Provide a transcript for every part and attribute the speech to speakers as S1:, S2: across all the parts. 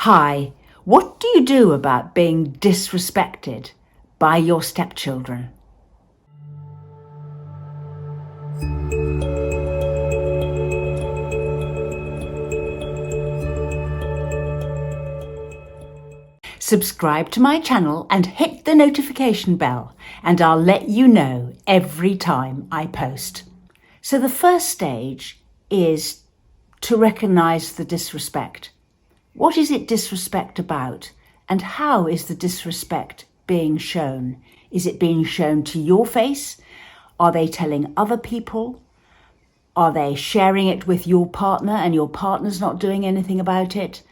S1: Hi, what do you do about being disrespected by your stepchildren? Subscribe to my channel and hit the notification bell, and I'll let you know every time I post. So the first stage is to recognise the disrespect. What is it disrespect about, and how is the disrespect being shown? Is it being shown to your face? Are they telling other people? Are they sharing it with your partner and your partner's not doing anything about it?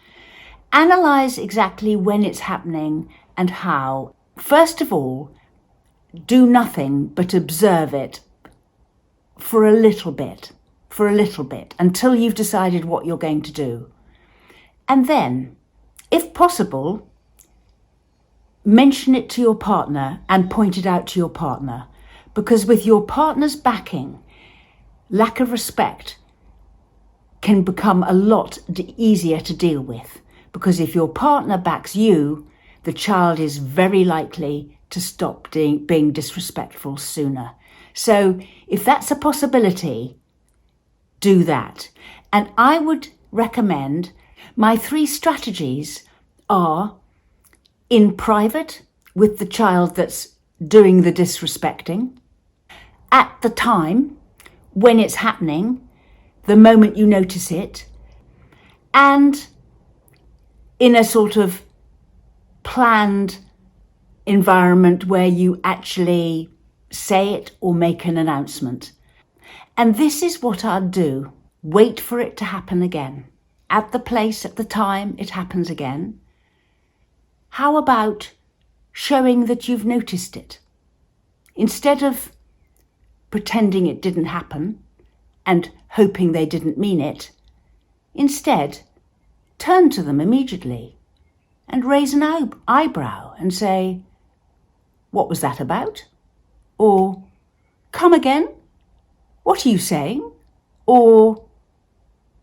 S1: Analyse exactly when it's happening and how. First of all, do nothing but observe it for a little bit, until you've decided what you're going to do. And then, if possible, mention it to your partner and point it out to your partner. Because with your partner's backing, lack of respect can become a lot easier to deal with. Because if your partner backs you, the child is very likely to stop being disrespectful sooner. So if that's a possibility, do that. And I would recommend my 3 strategies are in private with the child that's doing the disrespecting, at the time when it's happening, the moment you notice it, and in a sort of planned environment where you actually say it or make an announcement. And this is what I'd do. Wait for it to happen again. At the place, at the time, it happens again. How about showing that you've noticed it? Instead of pretending it didn't happen and hoping they didn't mean it, instead, turn to them immediately and raise an eyebrow and say, "What was that about?" Or, "Come again? What are you saying?" Or,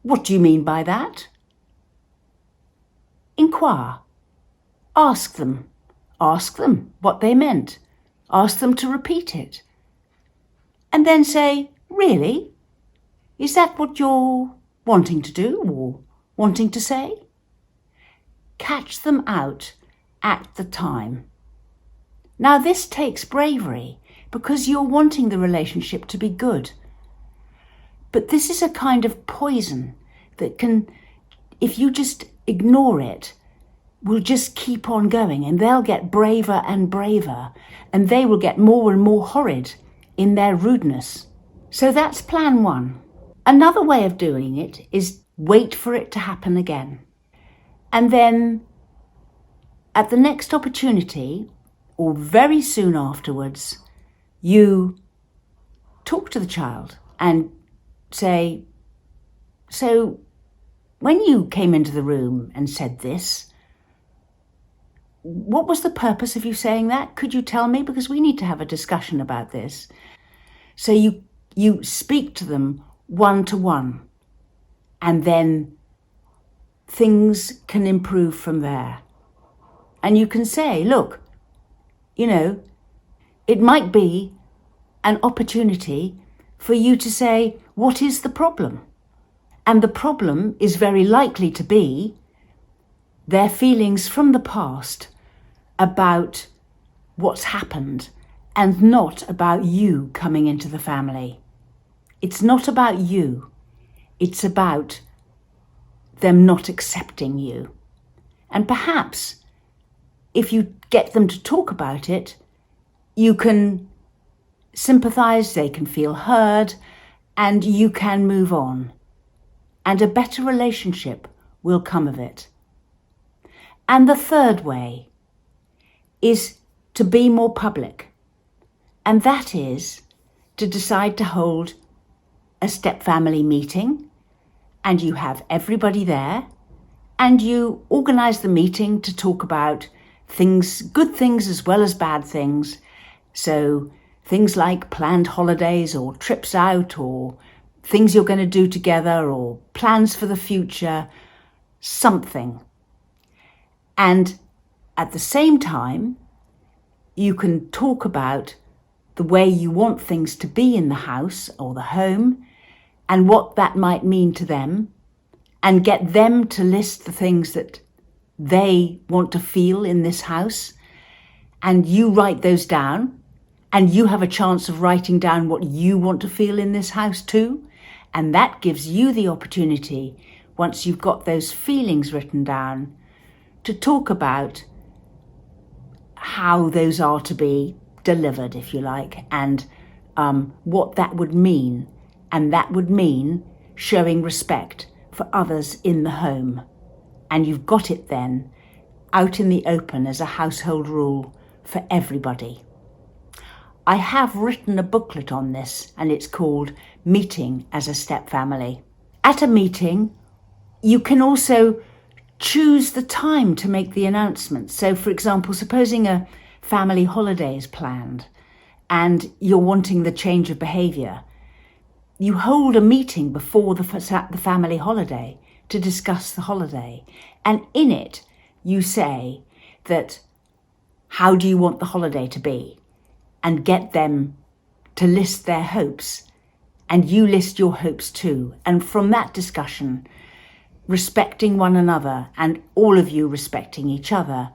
S1: "What do you mean by that?" Inquire. Ask them what they meant. Ask them to repeat it. And then say, "Really? Is that what you're wanting to do or wanting to say?" Catch them out at the time. Now this takes bravery because you're wanting the relationship to be good. But this is a kind of poison that can, if you just ignore it, will just keep on going, and they'll get braver and braver, and they will get more and more horrid in their rudeness. So that's plan 1. Another way of doing it is wait for it to happen again. And then at the next opportunity, or very soon afterwards, you talk to the child and say, "So when you came into the room and said this, what was the purpose of you saying that? Could you tell me? Because we need to have a discussion about this." So you speak to them one-to-one, and then things can improve from there. And you can say, "Look, it might be an opportunity for you to say, what is the problem?" And the problem is very likely to be their feelings from the past about what's happened and not about you coming into the family. It's not about you. It's about them not accepting you. And perhaps if you get them to talk about it, you can sympathise, they can feel heard, and you can move on. And a better relationship will come of it. And the third way is to be more public. And that is to decide to hold a step-family meeting, and you have everybody there, and you organise the meeting to talk about things, good things as well as bad things. So things like planned holidays or trips out, or things you're going to do together, or plans for the future, something. And at the same time, you can talk about the way you want things to be in the house or the home and what that might mean to them, and get them to list the things that they want to feel in this house. And you write those down, and you have a chance of writing down what you want to feel in this house too. And that gives you the opportunity, once you've got those feelings written down, to talk about how those are to be delivered, if you like, and what that would mean. And that would mean showing respect for others in the home. And you've got it then out in the open as a household rule for everybody. I have written a booklet on this, and it's called Meeting as a Step Family. At a meeting, you can also choose the time to make the announcement. So, for example, supposing a family holiday is planned and you're wanting the change of behaviour, you hold a meeting before the family holiday to discuss the holiday. And in it, you say that, how do you want the holiday to be? And get them to list their hopes. And you list your hopes too. And from that discussion, respecting one another and all of you respecting each other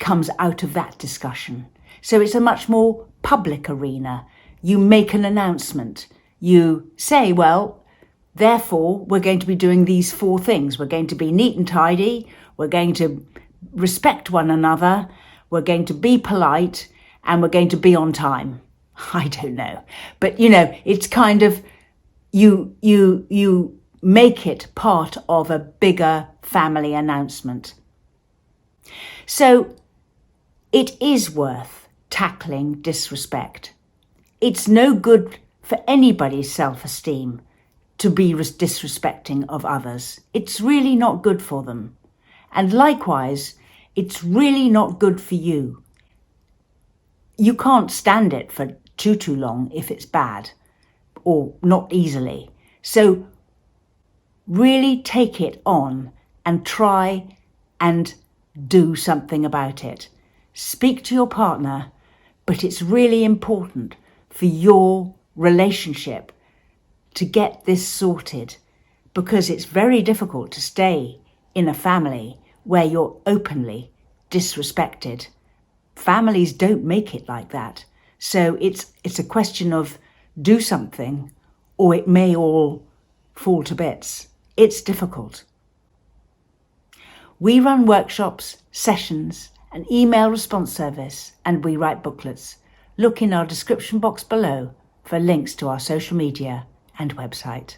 S1: comes out of that discussion. So it's a much more public arena. You make an announcement. You say, well, therefore, we're going to be doing these 4 things. We're going to be neat and tidy. We're going to respect one another. We're going to be polite, and we're going to be on time. I don't know. But, it's kind of, you make it part of a bigger family announcement. So it is worth tackling disrespect. It's no good for anybody's self-esteem to be disrespecting of others. It's really not good for them. And likewise, it's really not good for you. You can't stand it for too long if it's bad, or not easily. So really take it on and try and do something about it. Speak to your partner, but it's really important for your relationship to get this sorted, because it's very difficult to stay in a family where you're openly disrespected. Families don't make it like that. So it's a question of do something, or it may all fall to bits. It's difficult. We run workshops, sessions, an email response service, and we write booklets. Look in our description box below for links to our social media and website.